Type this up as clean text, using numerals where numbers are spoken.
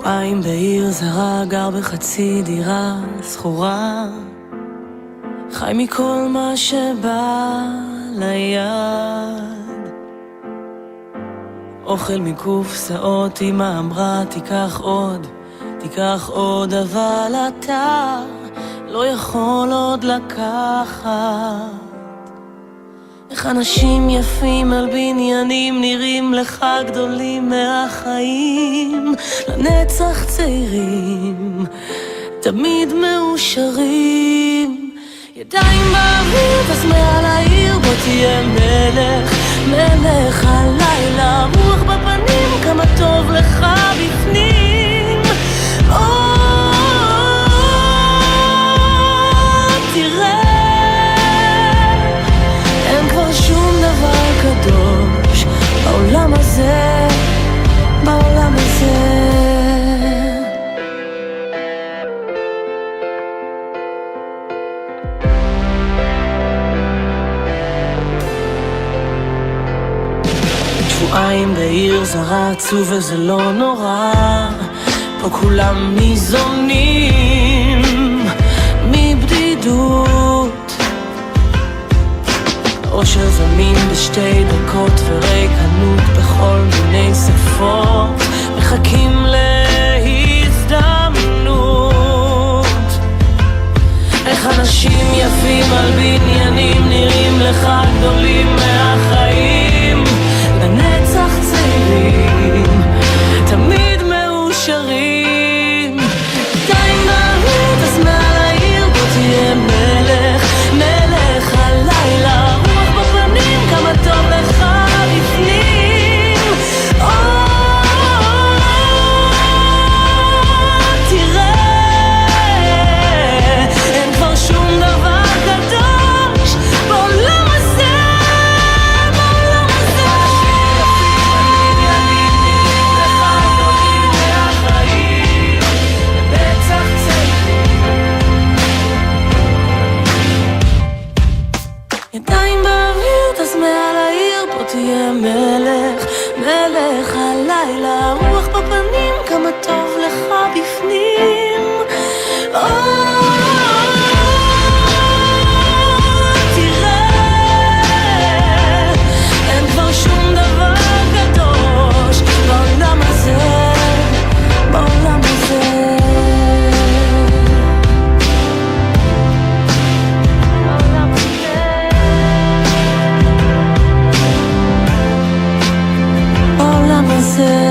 שבועיים בעיר זרה, גר בחצי דירה סחורה, חי מכל מה שבא ליד, אוכל מקופסאות, אמא אמרה תיקח עוד, אבל אתה לא יכול עוד לקחת. איך אנשים יפים על בניינים נראים לך גדולים מהחיים, לנצח צעירים, תמיד מאושרים, ידיים באוויר, אז מעל העיר בוא תהיה מלך הלילה, רוח בפנים, כמה טוב לך בפנים. תראה, אין כבר שום דבר קדוש בעולם הזה, בעולם הזה. שבועיים בעיר זרה, עצוב וזה לא נורא, פה כולם ניזונים מבדידות, אושר זמין בשתי דקות וריקנות בכל מיני שפות, מחכים להזדמנות. איך אנשים יפים על בניינים נראים לך גדולים מהחיים, לנצח צעירים, תמיד מאושרים, ידיים באוויר, אז מעל העיר בוא תהיה מלך הלילה, רוח בפנים, כמה טוב לך בפנים. תראה, אין כבר שום דבר קדוש בעולם הזה, בעולם הזה. ידיים באוויר, אז מעל העיר פה תהיה מלך הלילה, רוח בפנים, כמה טוב לך בפנים. תראה, אין כבר שום דבר קדוש בעולם הזה, בעולם הזה. בעולם הזה